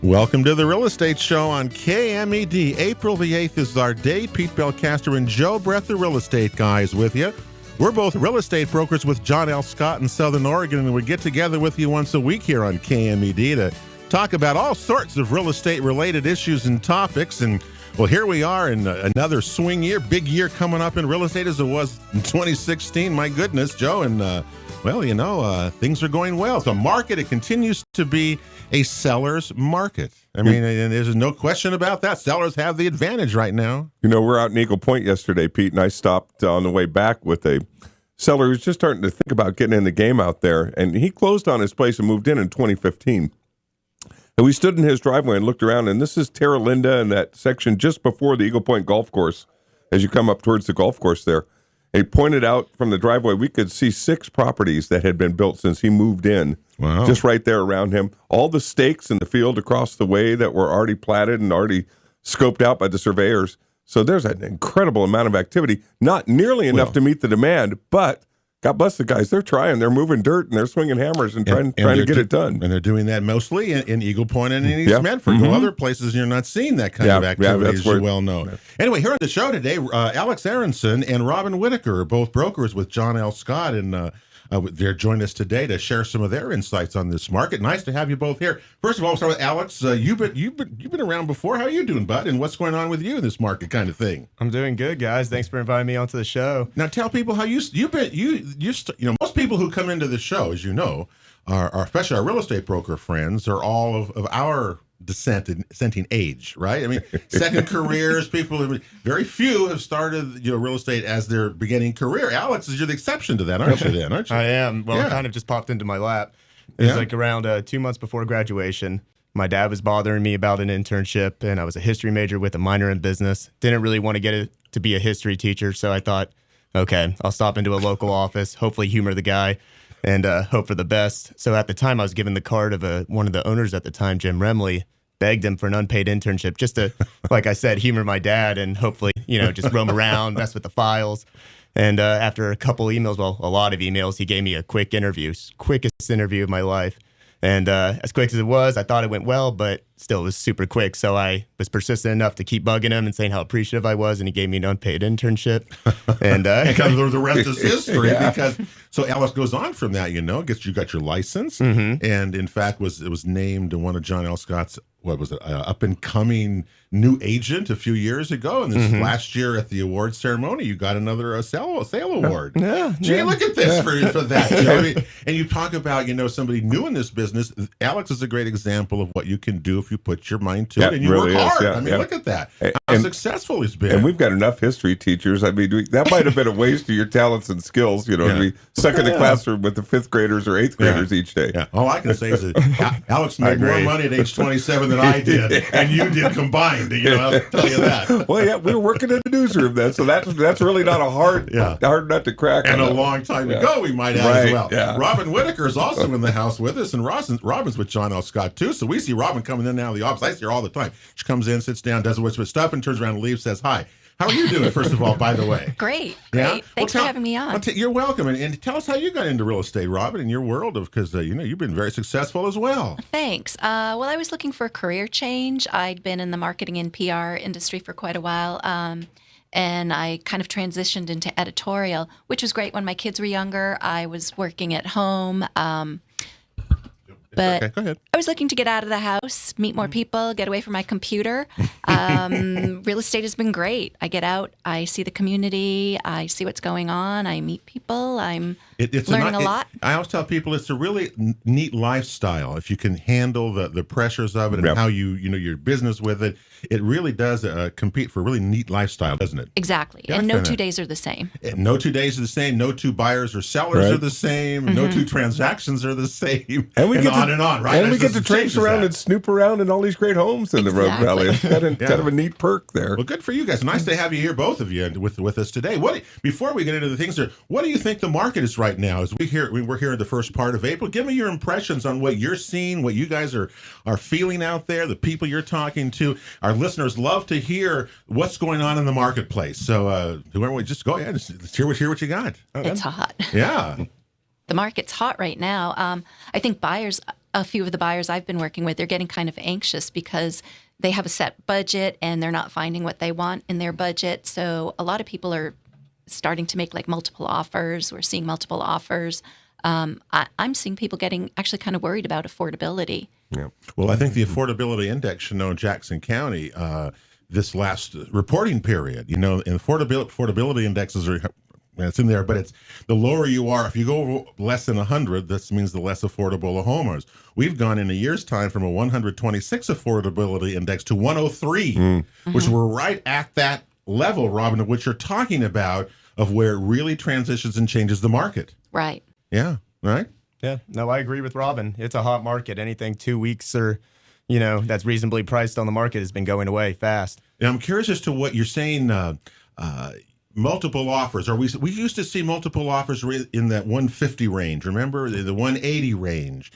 Welcome to the Real Estate Show on KMED. April the 8th is our day. Pete Belcaster and Joe Brett, the Real Estate Guys, with you. We're both real estate brokers with John L. Scott in Southern Oregon, and we get together with you once a week here on KMED to talk about all sorts of real estate-related issues and topics. And, well, here we are in another swing year, big year coming up in real estate as it was in 2016. My goodness, Joe, and things are going well. The market, it continues to be a seller's market. I mean, and there's no question about that. Sellers have the advantage right now. You know, we're out in Eagle Point yesterday, Pete, and I stopped on the way back with a seller who's just starting to think about getting in the game out there. And he closed on his place and moved in 2015. And we stood in his driveway and looked around, and this is Terra Linda and that section just before the Eagle Point Golf Course, as you come up towards the golf course there. He pointed out from the driveway, we could see 6 properties that had been built since he moved in. Wow. Just right there around him. All the stakes in the field across the way that were already platted and already scoped out by the surveyors. So there's an incredible amount of activity. Not nearly enough to meet the demand, but God bless the guys. They're trying. They're moving dirt and they're swinging hammers and trying to get it done. And they're doing that mostly in Eagle Point and in East Medford. Go other places, you're not seeing that kind of activity, as you well know. Anyway, here on the show today, Alex Aronson and Robin Whitaker are both brokers with John L. Scott, and they're joining us today to share some of their insights on this market. Nice to have you both here. First of all, we'll start with Alex. You've been around before. How are you doing, bud? And what's going on with you in this market kind of thing? I'm doing good, guys. Thanks for inviting me onto the show. Now, tell people how most people who come into the show, as you know, are especially our real estate broker friends, are all of our dissenting age, right? I mean, second careers, very few have started real estate as their beginning career. Alex, you're the exception to that, aren't you? I am. Well, it kind of just popped into my lap. It was like around 2 months before graduation. My dad was bothering me about an internship, and I was a history major with a minor in business. Didn't really want to get it to be a history teacher, so I thought, okay, I'll stop into a local office, hopefully humor the guy, and hope for the best. So at the time, I was given the card of one of the owners at the time, Jim Remley, begged him for an unpaid internship just to, like I said, humor my dad and hopefully, just roam around, mess with the files. And after a couple emails, a lot of emails, he gave me a quickest interview of my life. And as quick as it was, I thought it went well, but still it was super quick. So I was persistent enough to keep bugging him and saying how appreciative I was, and he gave me an unpaid internship. And the rest is history. Because so Alex goes on from that, you got your license, and in fact it was named one of John L. Scott's up and coming new agent a few years ago, and this last year at the award ceremony, you got another sale award. Gee, look at this for that. I mean, and you talk about somebody new in this business. Alex is a great example of what you can do if you put your mind to it and you work hard. I mean, look at that. How successful he's been. And we've got enough history teachers. I mean, that might have been a waste of your talents and skills, to be stuck in the classroom with the 5th graders or 8th graders each day. Yeah. All I can say is that Alex made more money at age 27 than I did, and you did combined. I'll tell you that. Well, yeah, we were working in the newsroom then, so that's really not a hard nut to crack. And a long time ago, we might add as well. Yeah. Robin Whitaker is also in the house with us, and Robin's with John L. Scott too. So we see Robin coming in and out of the office. I see her all the time. She comes in, sits down, does what's with stuff, and turns around and leaves. Says hi. How are you doing, first of all, by the way? Great. Yeah? Thanks for having me on. You're welcome. And tell us how you got into real estate, Robin, in your world, because you've been very successful as well. Thanks. Well, I was looking for a career change. I'd been in the marketing and PR industry for quite a while, and I kind of transitioned into editorial, which was great when my kids were younger. I was working at home. But okay, go ahead. I was looking to get out of the house, meet more people, get away from my computer. Real estate has been great. I get out, I see the community, I see what's going on, I meet people, I'm learning a lot. I always tell people it's a really neat lifestyle. If you can handle the pressures of it and how your business with it, it really does compete for a really neat lifestyle, doesn't it? Exactly. And no 2 days are the same. No 2 days are the same. No two buyers or sellers are the same. No two transactions are the same. And we get on and on, right? And we get to traipse around and snoop around in all these great homes in the Rogue Valley. It's kind of a neat perk there. Well, good for you guys. Nice to have you here, both of you, with us today. Before we get into the things there, what do you think the market is right now? As we're here in the first part of April, give me your impressions on what you're seeing, what you guys are feeling out there, the people you're talking to. Our listeners love to hear what's going on in the marketplace. So whoever, just go ahead. Let's hear what you got. It's hot. Yeah. The market's hot right now. I think buyers a few of the buyers I've been working with, they're getting kind of anxious because they have a set budget and they're not finding what they want in their budget. So a lot of people are starting to make like multiple offers. We're seeing multiple offers. I'm seeing people getting actually kind of worried about affordability. Yeah. Well, I think the affordability index should know in Jackson County this last reporting period. And affordability indexes are, it's in there, but it's the lower you are. If you go less than 100, this means the less affordable the home is. We've gone in a year's time from a 126 affordability index to 103, which we're right at that level, Robin, of which you're talking about, of where it really transitions and changes the market. Right. Yeah. Right. Yeah, no, I agree with Robin. It's a hot market. Anything 2 weeks or, that's reasonably priced on the market has been going away fast. And I'm curious as to what you're saying. Multiple offers. We used to see multiple offers in that 150 range. Remember the 180 range.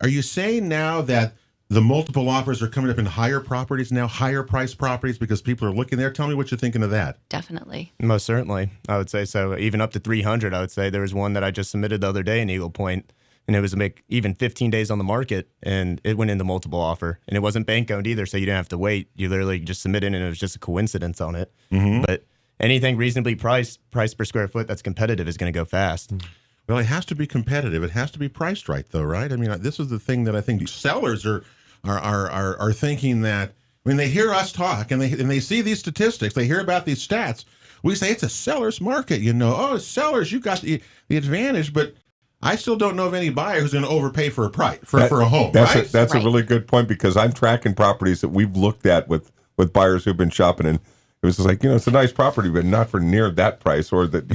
Are you saying now that the multiple offers are coming up in higher properties now, higher priced properties because people are looking there? Tell me what you're thinking of that. Definitely. Most certainly, I would say so. Even up to 300, I would say. There was one that I just submitted the other day in Eagle Point, and it was even 15 days on the market, and it went into multiple offer. And it wasn't bank owned either, so you didn't have to wait. You literally just submitted, and it was just a coincidence on it. But anything reasonably priced per square foot that's competitive is going to go fast. Well, it has to be competitive. It has to be priced right, though, right? I mean, this is the thing that I think sellers are thinking that when they hear us talk and they see these statistics, they hear about these stats. We say it's a seller's market, Oh, sellers, you got the advantage, but I still don't know of any buyer who's going to overpay for a home. That's right? A really good point, because I'm tracking properties that we've looked at with buyers who've been shopping, and it was just like, it's a nice property, but not for near that price, or that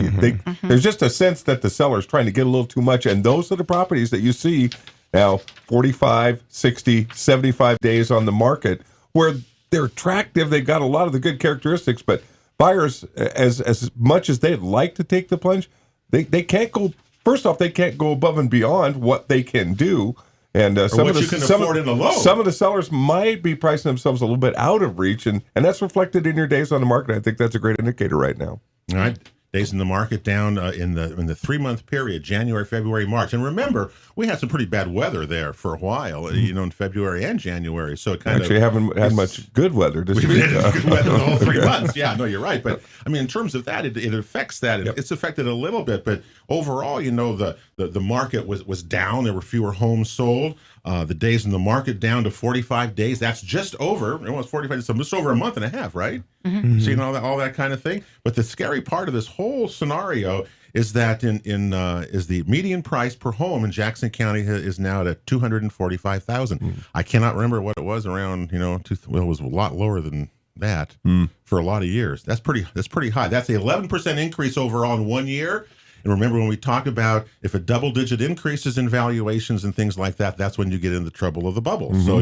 there's just a sense that the seller's trying to get a little too much. And those are the properties that you see now 45, 60, 75 days on the market, where they're attractive. They've got a lot of the good characteristics, but buyers, as much as they'd like to take the plunge, they can't go. First off, they can't go above and beyond what they can do. And some of the sellers might be pricing themselves a little bit out of reach, and that's reflected in your days on the market. I think that's a great indicator right now. All right. Days in the market down in the 3-month period, January, February, March. And remember, we had some pretty bad weather there for a while, in February and January. So it haven't had much good weather. We've had good weather the whole 3 months. Yeah, no, you're right. But I mean, in terms of that, it affects that. Yep. It's affected a little bit, but overall, the market was down. There were fewer homes sold. The days in the market down to 45 days. That's just over, almost 45 days, so just over a month and a half, right? Seeing all that kind of thing. But the scary part of this whole scenario is that is the median price per home in Jackson County is now at $245,000. I cannot remember what it was around. It was a lot lower than that for a lot of years. That's pretty high. That's the 11% increase overall in 1 year. And remember, when we talk about if a double-digit increases in valuations and things like that, that's when you get into trouble of the bubble. So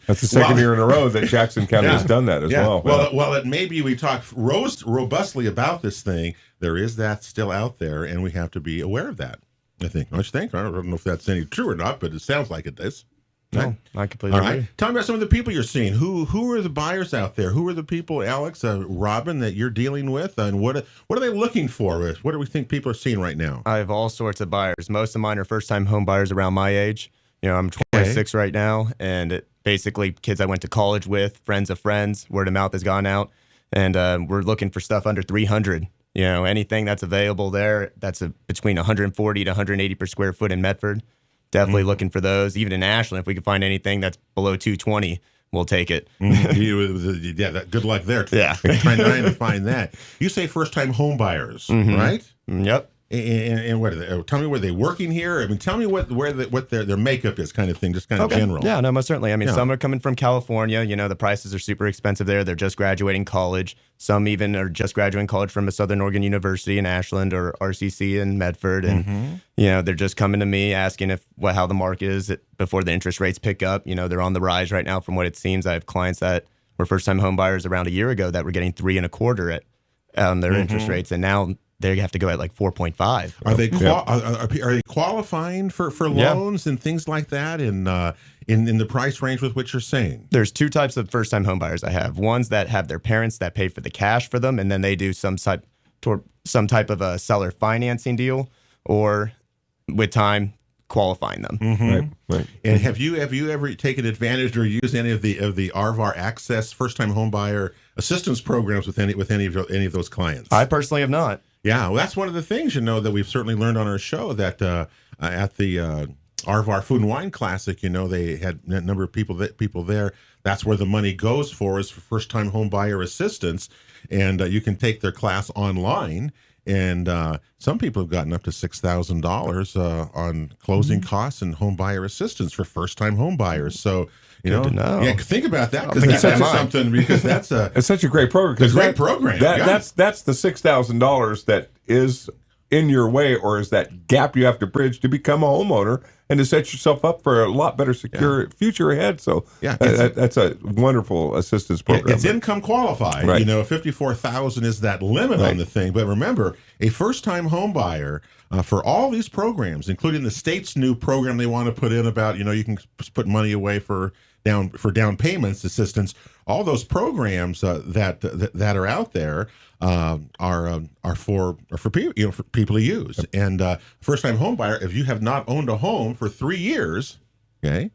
that's the second year in a row that Jackson County has done that as well. Well, maybe we talk robustly about this thing. There is that still out there, and we have to be aware of that, I think. Don't you think? I don't know if that's any true or not, but it sounds like it does. No, I completely agree. Right. Tell me about some of the people you're seeing. Who are the buyers out there? Who are the people, Alex, Robin, that you're dealing with? And what are they looking for? What do we think people are seeing right now? I have all sorts of buyers. Most of mine are first-time home buyers around my age. I'm 26 right now, and basically kids I went to college with, friends of friends. Word of mouth has gone out, and we're looking for stuff under 300. Anything that's available there, that's between 140 to 180 per square foot in Medford. Definitely looking for those. Even in Ashland, if we can find anything that's below 220, we'll take it. Good luck there. Yeah. trying to find that. You say first-time home buyers, right? Yep. And what are they? Tell me, were they working here? I mean, tell me what their makeup is, kind of thing, just kind of general. Yeah, no, most certainly. I mean, some are coming from California. The prices are super expensive there. They're just graduating college. Some even are just graduating college from a Southern Oregon University in Ashland or RCC in Medford, and they're just coming to me asking how the market is before the interest rates pick up. They're on the rise right now, from what it seems. I have clients that were first-time home buyers around a year ago that were getting 3.25 at their interest rates, and now they have to go at like 4.5. Are they qualifying for loans and things like that in the price range with what you're saying? There's two types of first-time home buyers I have. Ones that have their parents that pay for the cash for them, and then they do some type of a seller financing deal, or with time qualifying them. Right. And have you ever taken advantage or used any of the RVAR Access first time home buyer assistance programs with any of those clients? I personally have not. Yeah, well, that's one of the things that we've certainly learned on our show that at the RVAR Food and Wine Classic, they had a number of people there. That's where the money goes for is for first time home buyer assistance, and you can take their class online. And some people have gotten up to $6,000 on closing costs and home buyer assistance for first-time home buyers. So, to know. Yeah, think about that because Think that's about mine. something. Because that's It's such a great program. It's a great program. Yeah. That's the $6,000 that is in your way, or is that gap you have to bridge to become a homeowner and to set yourself up for a lot better, secure future ahead. So, that's a wonderful assistance program. It's income qualified. Right. $54,000 is that limit on the thing. But remember, a first-time home buyer for all these programs, including the state's new program they want to put in about you can put money away for down payments assistance. All those programs that are out there are for people for people to use. And first time home buyer, if you have not owned a home for 3 years, okay,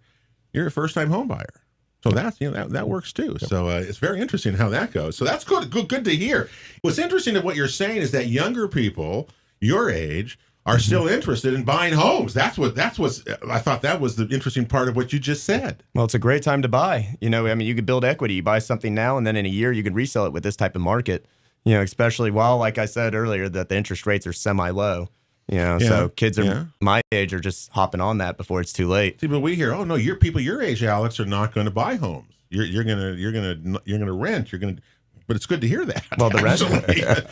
you're a first time home buyer. So that's that works too. So it's very interesting how that goes. So that's good to hear. What's interesting of what you're saying is that younger people your age are still interested in buying homes. That's what's I thought that was the interesting part of what you just said. Well, it's a great time to buy. You could build equity. You buy something now, and then in a year you could resell it with this type of market. Especially while, like I said earlier, that the interest rates are semi-low. So kids my age are just hopping on that before it's too late. See, but we hear, oh no, people your age, Alex, are not going to buy homes. You're gonna rent. But it's good to hear that. Well, the rent.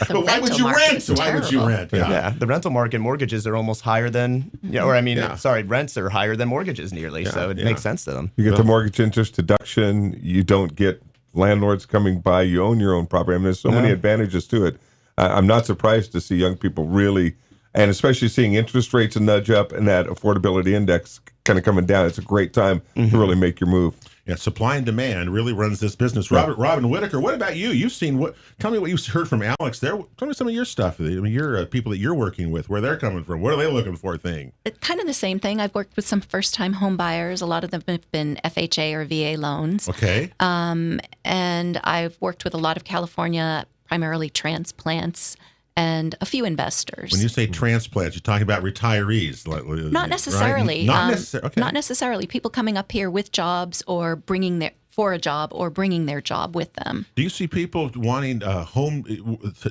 But why would you rent? So why would you rent? Yeah, the rental market mortgages are almost higher than, rents are higher than mortgages nearly. So it makes sense to them. You get the mortgage interest deduction. You don't get landlords coming by. You own your own property. I mean, there's so many advantages to it. I'm not surprised to see young people really, and especially seeing interest rates nudge up and that affordability index kind of coming down. It's a great time to really make your move. Yeah, supply and demand really runs this business. Robin Whitaker, what about you? You've seen tell me what you heard from Alex there. Tell me some of your stuff. Your people that you're working with, where they're coming from. What are they looking for? It's kind of the same thing. I've worked with some first-time home buyers. A lot of them have been FHA or VA loans. Okay. And I've worked with a lot of California, primarily transplants, and a few investors. When you say transplants, you're talking about retirees. Not necessarily. Right? Okay. Not necessarily. People coming up here with jobs or bringing their job with them. Do you see people wanting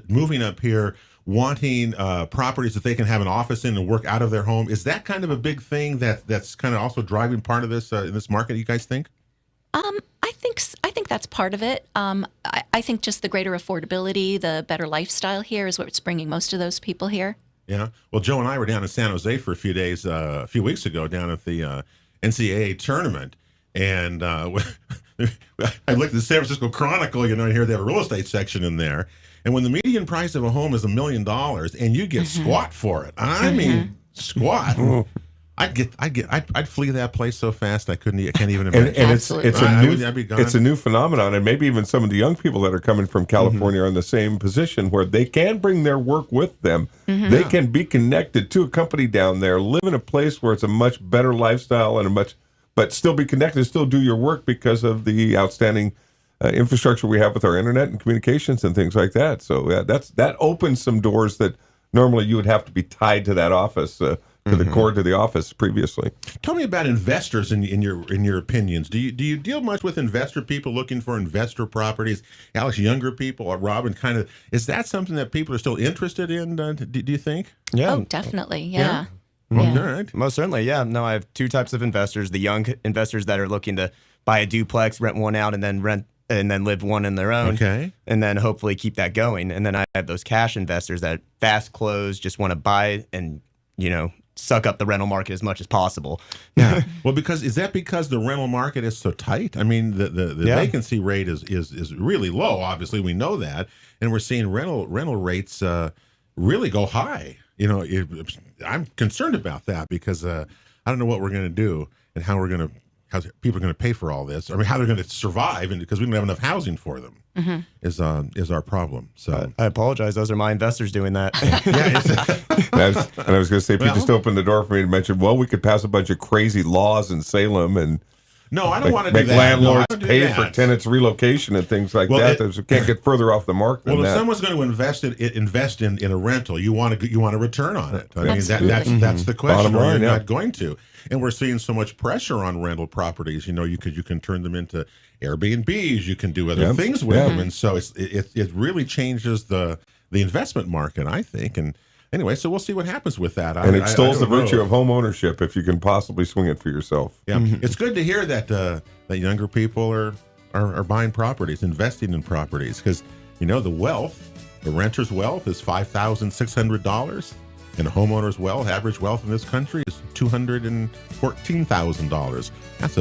moving up here, wanting properties that they can have an office in and work out of their home? Is that kind of a big thing that's kind of also driving part of this in this market? You guys think? I think that's part of it. I think just the greater affordability, the better lifestyle here is what's bringing most of those people here. Yeah. Well, Joe and I were down in San Jose for a few days, a few weeks ago, down at the NCAA tournament, and I looked at the San Francisco Chronicle. Here they have a real estate section in there, and when the median price of a home is $1 million, and you get squat for it, I mean squat. I'd flee that place so fast I can't even imagine. And it's a new phenomenon, and maybe even some of the young people that are coming from California are in the same position where they can bring their work with them. They can be connected to a company down there, live in a place where it's a much better lifestyle but still be connected, still do your work because of the outstanding infrastructure we have with our internet and communications and things like that. So that opens some doors that normally you would have to be tied to that office. To the cord to the office previously. Tell me about investors in your opinions. Do you deal much with investor people looking for investor properties? Alex, younger people, or Robin, kind of, is that something that people are still interested in? Do you think? Yeah. Oh, definitely. Yeah. All right. Most certainly. Yeah. No, I have two types of investors: the young investors that are looking to buy a duplex, rent one out, and then live one in their own. Okay. And then hopefully keep that going. And then I have those cash investors that fast close, just want to buy and suck up the rental market as much as possible. Yeah. Well, because the rental market is so tight? I mean, the vacancy rate is really low. Obviously, we know that, and we're seeing rental rates really go high. I'm concerned about that because I don't know what we're going to do and how we're going to how people are going to pay for all this. I mean, how they're going to survive, and because we don't have enough housing for them is our problem. So I apologize. Those are my investors doing that. And I was going to say, Pete just opened the door for me to mention, well, we could pass a bunch of crazy laws in Salem and no, I don't want to do make that. landlords No, pay for tenants' relocation and things like that. We can't get further off the mark than well, if that. someone's going to invest in a rental, you want a return on it. I mean, that's the question. Bottom line, you're yeah. not going to, and we're seeing so much pressure on rental properties. You know, you can turn them into Airbnbs. You can do other things with them, and so it really changes the investment market, I think. And anyway, so we'll see what happens with that. And it extols the virtue of home ownership if you can possibly swing it for yourself. Yeah, it's good to hear that that younger people are buying properties, investing in properties, because you know the renter's wealth is $5,600, and a homeowner's average wealth in this country is $214,000. That's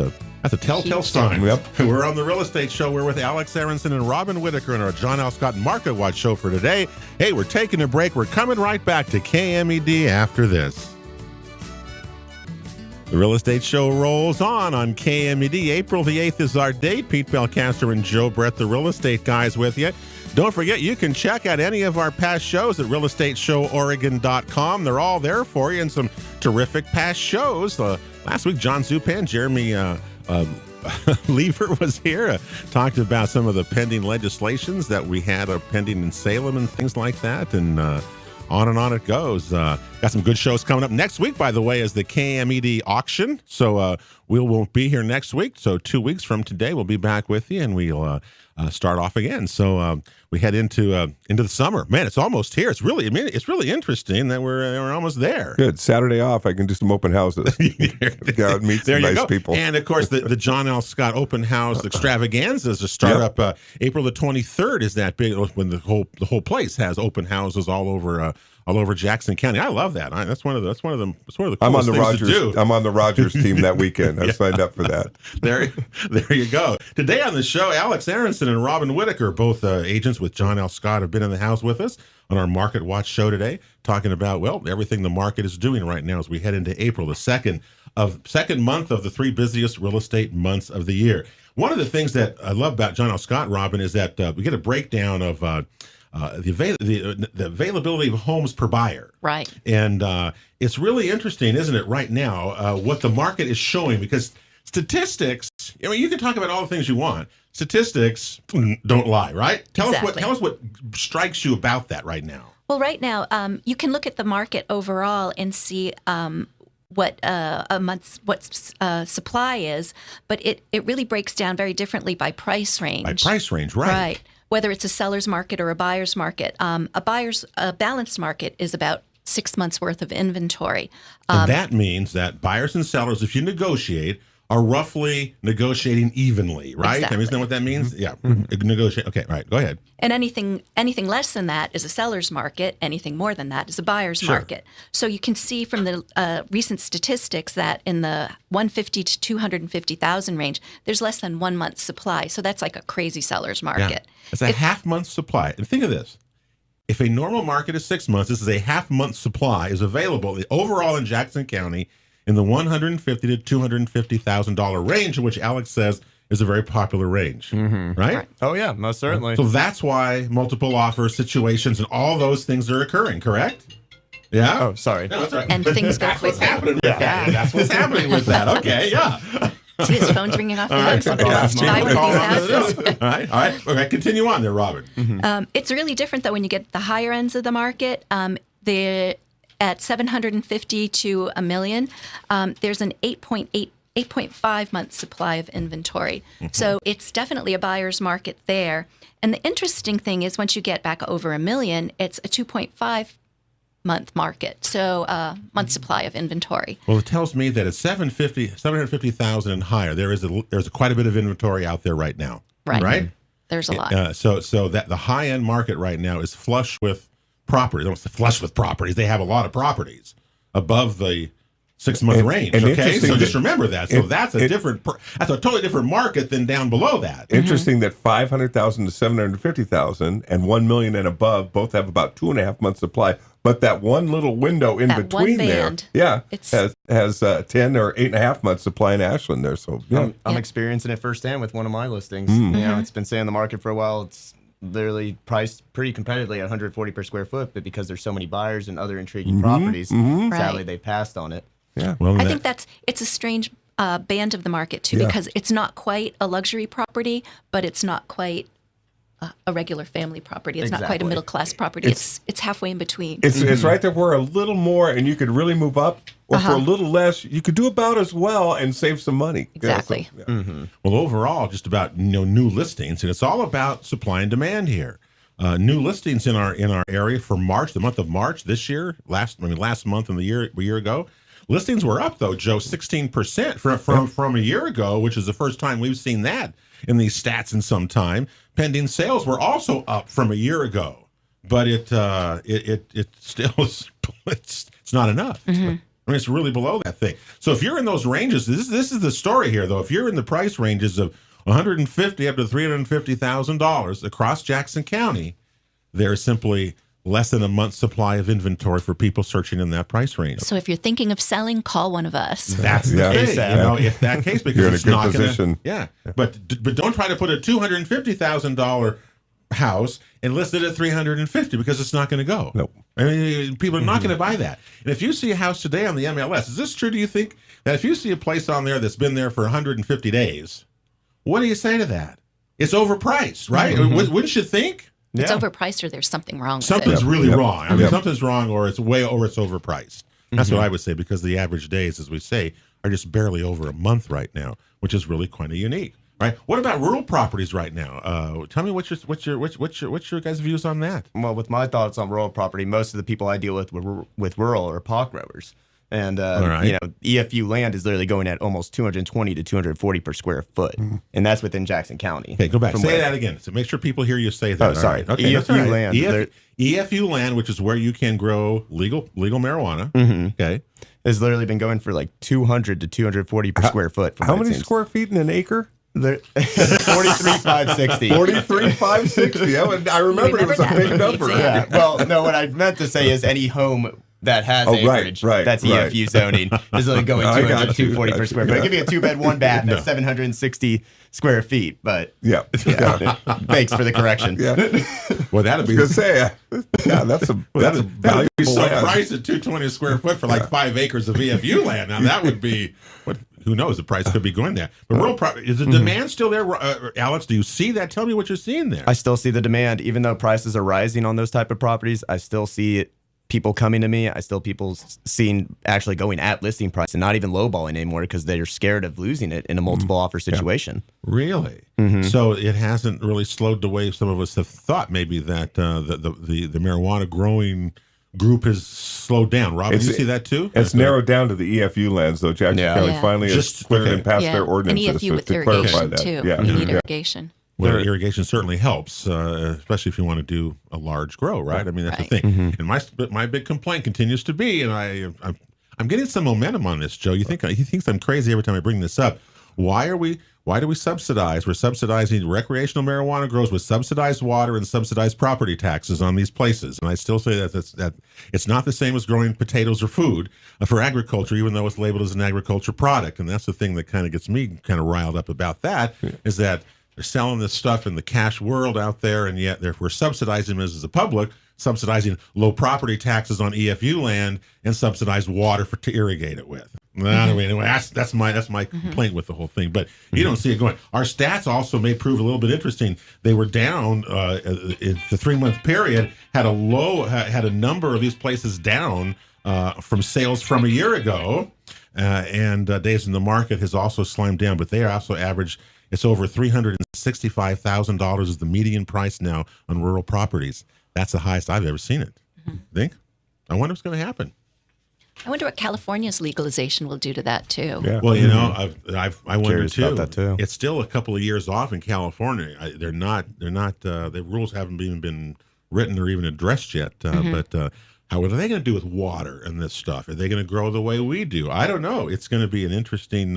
a telltale sign. Yep. We're on the Real Estate Show. We're with Alex Aronson and Robin Whitaker in our John L. Scott Market Watch show for today. Hey, we're taking a break. We're coming right back to KMED after this. The Real Estate Show rolls on KMED. April the 8th is our date. Pete Belcaster and Joe Brett, the Real Estate Guys, with you. Don't forget, you can check out any of our past shows at realestateShowOregon.com. They're all there for you, and some terrific past shows. Last week, John Zupan, Jeremy Lever was here, talked about some of the pending legislations that we had pending in Salem and things like that, and on and on it goes. Got some good shows coming up. Next week, by the way, is the KMED auction. So we won't be here next week. So 2 weeks from today, we'll be back with you, and we'll start off again. So we head into the summer. Man, it's almost here. It's really interesting that we're almost there. Good. Saturday off, I can do some open houses. Go out and meet some nice people. And of course, the John L. Scott Open House Extravaganza to start up April the 23rd. Is that big when the whole place has open houses all over Jackson County. I love that. That's one of the coolest I'm on the things Rogers. to do. I'm on the Rogers team that weekend. I signed up for that. There you go. Today on the show, Alex Aronson and Robin Whitaker, both agents with John L. Scott, have been in the house with us on our Market Watch show today, talking about everything the market is doing right now as we head into April, the second month of the three busiest real estate months of the year. One of the things that I love about John L. Scott, Robin, is that we get a breakdown of the availability of homes per buyer. Right. And it's really interesting, isn't it, right now, what the market is showing, because statistics, I mean, you can talk about all the things you want. Statistics don't lie, right? Tell us what strikes you about that right now. Well, right now, you can look at the market overall and see what a month's supply is, but it really breaks down very differently by price range. By price range, right. Right. Whether it's a seller's market or a buyer's market. A balanced market is about 6 months worth of inventory. And that means that buyers and sellers, if you negotiate, are roughly negotiating evenly, right? Exactly. I mean, isn't that what that means? Yeah. Negotiate. Okay, right. Go ahead. And anything less than that is a seller's market. Anything more than that is a buyer's market. So you can see from the recent statistics that in the 150 to 250,000 range, there's less than 1 month's supply. So that's like a crazy seller's market. Yeah. It's a half month supply. And think of this. If a normal market is 6 months, this is a half month supply is available overall in Jackson County in the $150,000 to $250,000 range, which Alex says is a very popular range, right? Oh, yeah, most certainly. So that's why multiple offer situations and all those things are occurring, correct? Yeah? Oh, sorry. No, that's right. And things go That's what's quickly. happening with that. That's what's happening with that. Okay, yeah. See his phone's ringing off the hook. Somebody Yeah. wants to buy one of these houses. All right. Okay, continue on there, Robin. It's really different, though, when you get the higher ends of the market. They're at 750 to a million. There's an 8.5 month supply of inventory. So it's definitely a buyer's market there. And the interesting thing is once you get back over a million, it's a 2.5 month market. So month supply of inventory. Well, it tells me that at 750,000 and higher, there's quite a bit of inventory out there right now. Right? There's a lot. So that the high end market right now is flush with properties. They don't say flush with properties. They have a lot of properties above the 6-month range. and Okay, interesting so just that- remember that. So that's a that's a totally different market than down below that. Interesting that 500,000 to 750,000 and 1 million and above both have about 2.5 months supply. But that one little window in That between one there, band, has 10 or 8.5 months supply in Ashland there. So yeah, I'm experiencing it firsthand with one of my listings. You know, it's been sitting on the market for a while. It's literally priced pretty competitively at 140 per square foot, but because there's so many buyers and other intriguing properties, sadly Right. they passed on it. yeah. Well, I think it's a strange band of the market too, Yeah. because it's not quite a luxury property, but it's not quite a regular family property. It's not quite a Exactly. middle class property. It's halfway in between. It's right there where a little more and you could really move up, or for a little less, you could do about as well and save some money. Exactly. Yeah, so, yeah. well, overall, just about new listings, and it's all about supply and demand here. New listings in our area for March, the month of March this year, last month and a year ago. Listings were up though, Joe, 16% from a year ago, which is the first time we've seen that in these stats in some time. Pending sales were also up from a year ago, but it still is, it's not enough. I mean, it's really below that thing. So if you're in those ranges, this is the story here though. If you're in the price ranges of $150,000 up to $350,000 across Jackson County, there is simply less than a month's supply of inventory for people searching in that price range. So if you're thinking of selling, call one of us. That's the Yeah. thing, ASAP. if that case, because You're in a it's good not position. Gonna, but don't try to put a $250,000 house and list it at $350,000 because it's not going to go. Nope. I mean, people are not going to buy that. And if you see a house today on the MLS, is this true? Do you think that if you see a place on there that's been there for 150 days, what do you say to that? It's overpriced, right? Wouldn't you think? It's Yeah. overpriced or there's something wrong with Something's it. really Yep. wrong. I mean, Yep. something's wrong, or it's overpriced. That's what I would say, because the average days, as we say, are just barely over a month right now, which is really kind of unique, right? What about rural properties right now? Tell me what's your guys' views on that? Well, with my thoughts on rural property, most of the people I deal with rural are pot growers. And, right. you know, EFU land is literally going at almost 220 to 240 per square foot. And that's within Jackson County. Okay, go back. From Say where- that again. So make sure people hear you say that. Oh, sorry. All right. Okay, that's EFU all right. land, they're- EFU land, which is where you can grow legal marijuana. Okay. Has literally been going for like 200 to 240 per square foot. from How what it many seems. square feet in an acre? 43,560. 43,560. I remember it was a remember big that. number. Yeah. Well, no, what I meant to say is any home that has acreage that's right. EFU zoning is only going I 200 got to you. 240 per square foot. Give me a 2-bed, 1-bath at 760 square feet, but Yeah. thanks for the correction. Yeah. Well, that'd be I was gonna say, that's a that'd valuable be some land. price at $220 a square foot for like 5 acres of EFU land. Now that would be what? Who knows? The price could be going there. But rural is the demand still there, Alex? Do you see that? Tell me what you're seeing there. I still see the demand, even though prices are rising on those type of properties. I still see people coming to me. I still people seeing actually going at listing price and not even lowballing anymore because they're scared of losing it in a multiple offer situation. Really? So it hasn't really slowed the way some of us have thought. Maybe that the marijuana growing group has slowed down. Rob, do you see that too? It's narrowed down to the EFU lands, though. Jackson Yeah. County Yeah. finally Just- has cleared okay. and passed Yeah. their And ordinances EFU with to clarify irrigation that. too. Yeah. You need Yeah. irrigation. Well, irrigation certainly helps, especially if you want to do a large grow, right? I mean, that's the Right. thing. And my big complaint continues to be, and I'm getting some momentum on this, Joe. He thinks I'm crazy every time I bring this up. Why do we subsidize? We're subsidizing recreational marijuana grows with subsidized water and subsidized property taxes on these places. And I still say that it's not the same as growing potatoes or food for agriculture, even though it's labeled as an agriculture product. And that's the thing that kind of gets me kind of riled up about that, is that they're selling this stuff in the cash world out there, and yet we're subsidizing them as the public, subsidizing low property taxes on EFU land and subsidized water to irrigate it with. Anyway, that's my complaint with the whole thing. But you don't see it going. Our stats also may prove a little bit interesting. They were down in the 3-month period, had a number of these places down from sales from a year ago, and days in the market has also slimmed down. But they are also average. It's over $365,000 is the median price now on rural properties. That's the highest I've ever seen it. Think? I wonder what's going to happen. I wonder what California's legalization will do to that too. Yeah. Well, you know, I wonder Curious too. about that, too. It's still a couple of years off in California. The rules haven't even been written or even addressed yet. But What are they going to do with water and this stuff? Are they going to grow the way we do? I don't know. It's going to be an interesting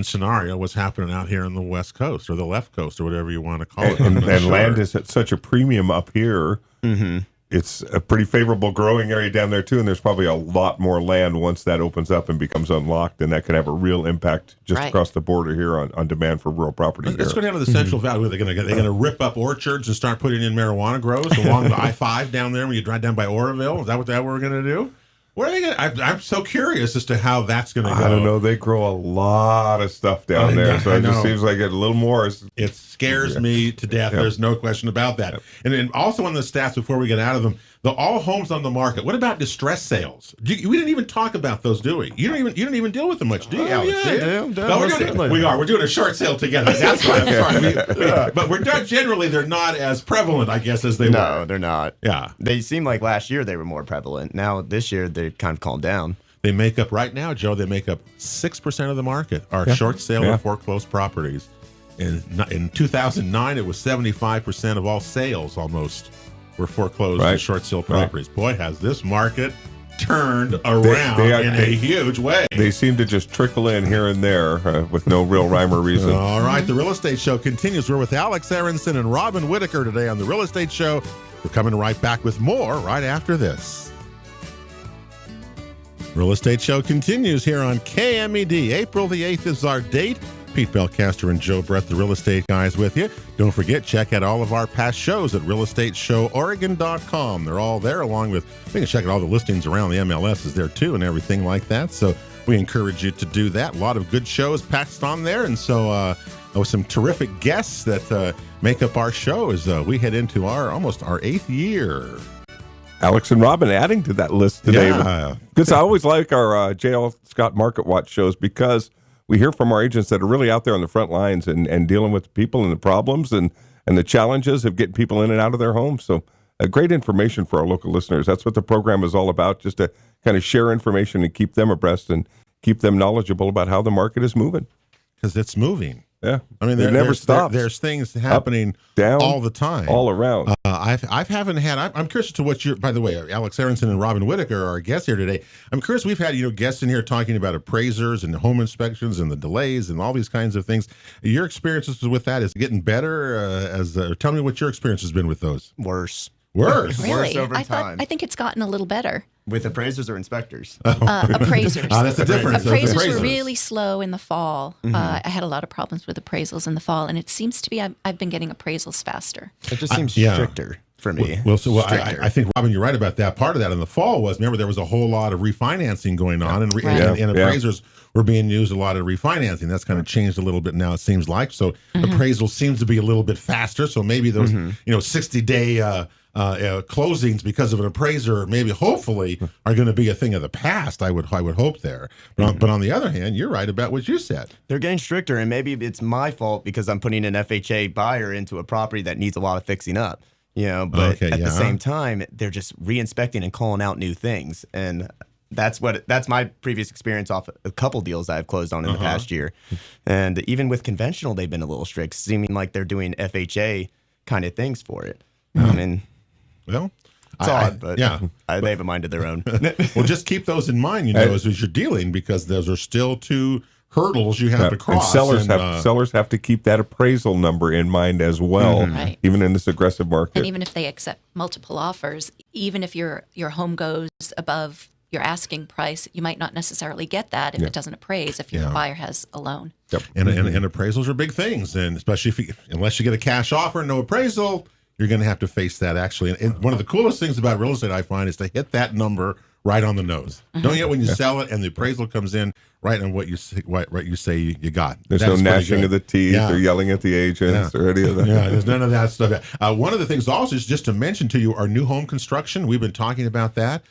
scenario. What's happening out here on the West Coast or the left coast or whatever you want to call it. And land is at such a premium up here. Mm-hmm. It's a pretty favorable growing area down there too, and there's probably a lot more land once that opens up and becomes unlocked, and that could have a real impact just across the border here on demand for rural property. Let's go down to the Central Valley. They're going to rip up orchards and start putting in marijuana grows along the I-5 down there when you drive down by Oroville. Is that what we're going to do? What are they going to? I'm so curious as to how that's going to go. I don't know. They grow a lot of stuff down there, so it just seems like a little more. It scares me to death. Yep. There's no question about that. Yep. And then also on the stats before we get out of them, all homes on the market. What about distress sales? We didn't even talk about those, do we? You don't even deal with them much, do you, Alex? Yeah, we're doing a short sale together. That's right. I'm sorry. But we're not, generally they're not as prevalent, I guess, as they were. No, they're not. Yeah, they seem like last year they were more prevalent. Now this year they've kind of calmed down. They make up right now, Joe. They make up 6% of the market. Our short sale of foreclosed properties. In 2009, it was 75% of all sales almost were foreclosed in short sale properties. Boy, has this market turned around in a huge way. They seem to just trickle in here and there with no real rhyme or reason. All right, the Real Estate Show continues. We're with Alex Aronson and Robin Whitaker today on the Real Estate Show. We're coming right back with more right after this. Real Estate Show continues here on KMED. April the 8th is our date. Pete Belcaster and Joe Brett, the Real Estate Guys, with you. Don't forget, check out all of our past shows at realestateshoworegon.com. They're all there, along with, you can check out all the listings around the MLS is there too and everything like that. So we encourage you to do that. A lot of good shows patched on there. And so with some terrific guests that make up our show as we head into almost our 8th year. Alex and Robin adding to that list today. Because I always like our J.L. Scott Market Watch shows because we hear from our agents that are really out there on the front lines and dealing with the people and the problems and the challenges of getting people in and out of their homes. So great information for our local listeners. That's what the program is all about, just to kind of share information and keep them abreast and keep them knowledgeable about how the market is moving. Because it's moving. Yeah, I mean, it never stops. There's things happening up, down, all the time, all around. I haven't had. I'm curious to what you're. By the way, Alex Aronson and Robin Whitaker are our guests here today. I'm curious. We've had guests in here talking about appraisers and home inspections and the delays and all these kinds of things. Your experiences with that is getting better. Tell me what your experience has been with those. Worse. Really? Worse over time. I think it's gotten a little better. With appraisers or inspectors? Appraisers. That's the difference. Appraisers were really slow in the fall. Mm-hmm. I had a lot of problems with appraisals in the fall, and it seems to be I've been getting appraisals faster. It just seems stricter for me. I think, Robin, you're right about that. Part of that in the fall was, remember, there was a whole lot of refinancing going on, and appraisers were being used a lot of refinancing. That's kind of changed a little bit now, it seems like. So appraisal seems to be a little bit faster. So maybe those 60-day closings because of an appraiser, maybe hopefully, are going to be a thing of the past. I would hope there. But on the other hand, you're right about what you said. They're getting stricter, and maybe it's my fault because I'm putting an FHA buyer into a property that needs a lot of fixing up. But at the same time, they're just re-inspecting and calling out new things, and that's my previous experience off a couple deals I've closed on in the past year. And even with conventional, they've been a little strict, seeming like they're doing FHA kind of things for it. I mean. Well, it's odd, but they have a mind of their own. Well, just keep those in mind, as you're dealing, because those are still two hurdles you have to cross. And sellers have to keep that appraisal number in mind as well, even in this aggressive market. And even if they accept multiple offers, even if your home goes above your asking price, you might not necessarily get that if it doesn't appraise, if your buyer has a loan. Yep. And appraisals are big things, and especially unless you get a cash offer and no appraisal, you're going to have to face that, actually. And one of the coolest things about real estate, I find, is to hit that number right on the nose. Don't you get when you sell it and the appraisal comes in right on what you say you got. There's no gnashing of the teeth or yelling at the agents or any of that. Yeah, there's none of that stuff. One of the things also is just to mention to you our new home construction. We've been talking about that.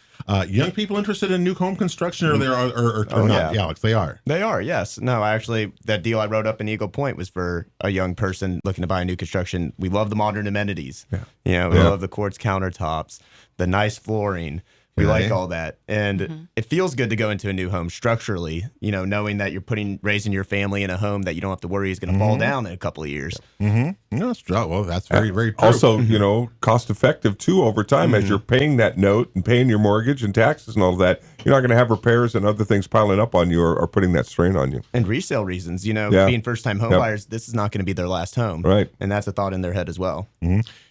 Young people interested in new home construction, or not? Yeah, Alex, they are. They are, yes. No, actually, that deal I wrote up in Eagle Point was for a young person looking to buy a new construction. We love the modern amenities. We love the quartz countertops, the nice flooring. We Okay. like all that. And it feels good to go into a new home structurally, knowing that you're raising your family in a home that you don't have to worry is going to fall down in a couple of years. No, well, that's very, very true. Also, cost effective too over time as you're paying that note and paying your mortgage and taxes and all that. You're not going to have repairs and other things piling up on you or putting that strain on you. And resale reasons, Yeah. being first-time home Yep. buyers, this is not going to be their last home. Right. And that's a thought in their head as well.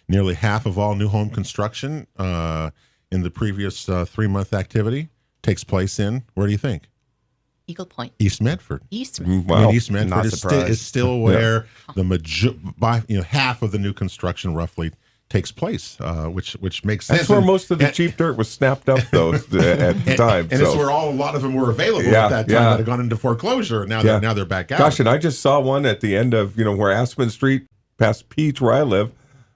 Nearly half of all new home construction in the previous 3-month activity takes place in, where do you think? Eagle Point, East Medford. Eastman. Wow. East Medford not is, surprised. is still where half of the new construction roughly takes place, which makes sense. That's where And- most of the cheap dirt was snapped up, though, at the time. and so. it's where a lot of them were available Yeah, at that time yeah. that had gone into foreclosure. Now Yeah. now they're back out. Gosh, and I just saw one at the end of, where Aspen Street past Peach, where I live,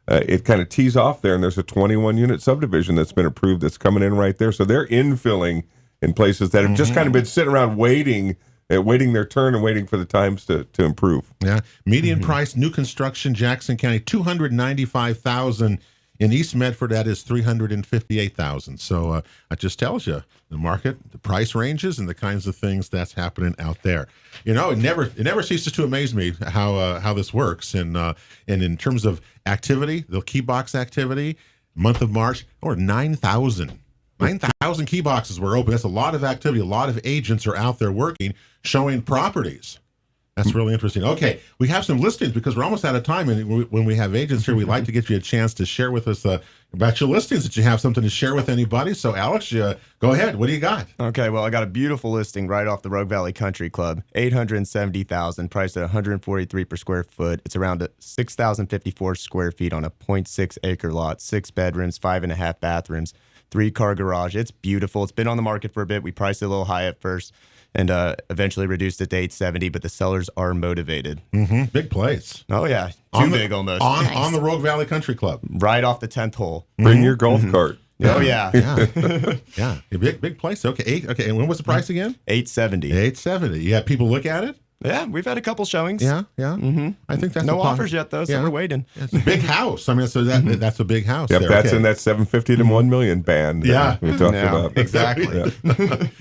it kind of tees off there, and there's a 21-unit subdivision that's been approved that's coming in right there. So they're infilling in places that have just kind of been sitting around waiting their turn and waiting for the times to improve. Yeah, median price new construction Jackson County $295,000. In East Medford, that is $358,000. So that just tells you the market, the price ranges, and the kinds of things that's happening out there. It never ceases to amaze me how this works. And in terms of activity, the key box activity, month of March, or 9,000 key boxes were open. That's a lot of activity. A lot of agents are out there working, showing properties. That's really interesting. Okay, we have some listings because we're almost out of time. And when we have agents here, we'd like to get you a chance to share with us about your listings, that you have something to share with anybody. So, Alex, go ahead. What do you got? Okay, well, I got a beautiful listing right off the Rogue Valley Country Club, $870,000, priced at $143 per square foot. It's around 6,054 square feet on a 0.6 acre lot, 6 bedrooms, 5.5 bathrooms, 3-car garage. It's beautiful. It's been on the market for a bit. We priced it a little high at first and eventually reduced it to $870, but the sellers are motivated. Big place. Oh, yeah. Too big almost. On the Rogue Valley Country Club. Right off the 10th hole. Bring your golf cart. Oh, yeah. Yeah. A big place. Okay. Okay. And when was the price again? $870. $870. You have people look at it? Yeah, we've had a couple showings. Yeah. I think that's No a pos- offers yet, though, so Yeah. we're waiting. It's a big house. I mean, so that's a big house. Yep, there. that's Okay. in that 750 to 1 million band. that Yeah. we talked Yeah, about. exactly.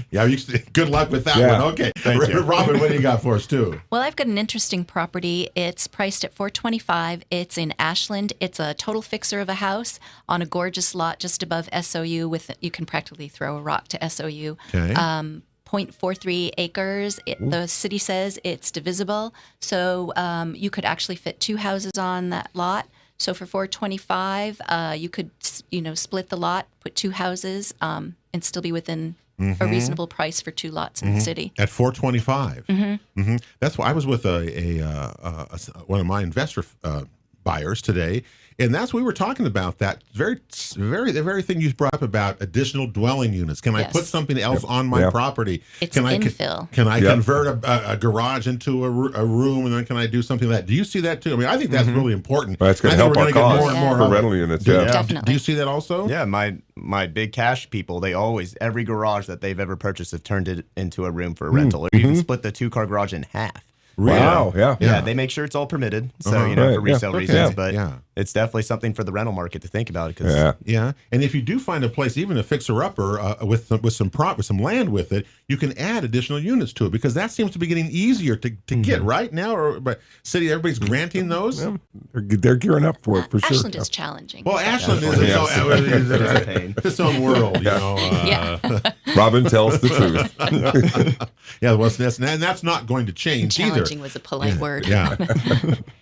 Yeah, good luck with that Yeah. one. Okay. Thank you. Robin, what do you got for us, too? Well, I've got an interesting property. It's priced at $425,000. It's in Ashland. It's a total fixer of a house on a gorgeous lot just above SOU. You can practically throw a rock to SOU. Okay. 0.43 acres. The city says it's divisible, so you could actually fit 2 houses on that lot. So for $425,000, you could split the lot, put 2 houses, and still be within a reasonable price for 2 lots in the city. At $425,000. That's why I was with one of my investor buyers today, and we were talking about that the very thing you brought up about additional dwelling units. Can I Yes. put something else on my property? It's can I infill. Can I Yep. convert a garage into a room, and then can I do something like that? Do you see that too? I mean, I think that's really important. Well, that's going I to think help we're our gonna get cause more and more for of it. rental units. Do, Yeah. Definitely. do you see that also? Yeah, my big cash people, every garage that they've ever purchased have turned it into a room for a rental, or even split the 2-car garage in half. Really? Wow. Yeah. Yeah, they make sure it's all permitted, so Right, for resale yeah. reasons. Okay. But Yeah. it's definitely something for the rental market to think about. Because Yeah. Yeah, and if you do find a place, even a fixer-upper with some land with it, you can add additional units to it because that seems to be getting easier to get right now. Or but city, everybody's granting those. They're gearing up for it for sure. Ashland is challenging. Well, Ashland is It's a pain. its own world, you know. Yeah. Robin tells the truth. Yeah, well, that's not going to change either. Challenging was a polite word. Yeah.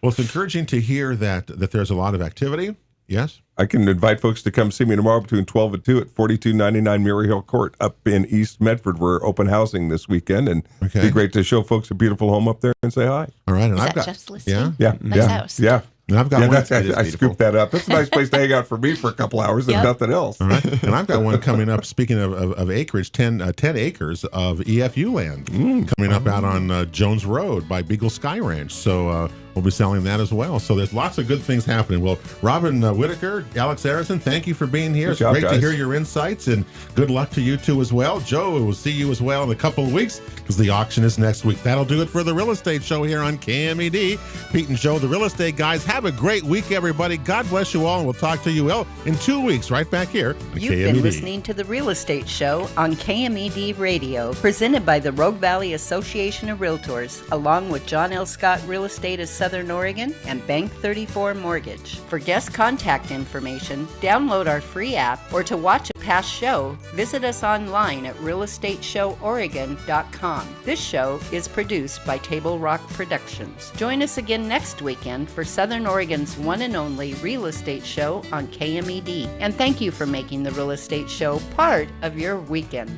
Well, it's encouraging to hear that there's a lot of activity. Yes. I can invite folks to come see me tomorrow between 12 and 2 at 4299 Murray Hill Court up in East Medford. We're open housing this weekend, and Okay. it'd be great to show folks a beautiful home up there and say hi. All right, and Is I've that got Jeff's listing? yeah. Yeah. Nice yeah. house. Yeah. And I've got Yeah, one. I beautiful. scooped that up. That's a nice place to hang out for me for a couple hours and Yep. nothing else. All right. And I've got one coming up, speaking of acreage, 10 acres of EFU land coming up out on Jones Road by Beagle Sky Ranch. So we'll be selling that as well. So there's lots of good things happening. Well, Robin Whitaker, Alex Harrison, thank you for being here. Good It's job, great to guys. hear your insights, and good luck to you two as well. Joe, we'll see you as well in a couple of weeks because the auction is next week. That'll do it for the Real Estate Show here on KMED. Pete and Joe, the Real Estate Guys. Have a great week, everybody. God bless you all, and we'll talk to you in 2 weeks right back here on You've KMED. been listening to The Real Estate Show on KMED Radio, presented by the Rogue Valley Association of Realtors, along with John L. Scott Real Estate of Southern Oregon and Bank 34 Mortgage. For guest contact information, download our free app, or to watch a past show, visit us online at realestateshowOregon.com. This show is produced by Table Rock Productions. Join us again next weekend for Southern Oregon's one and only Real Estate Show on KMED. And thank you for making the Real Estate Show part of your weekend.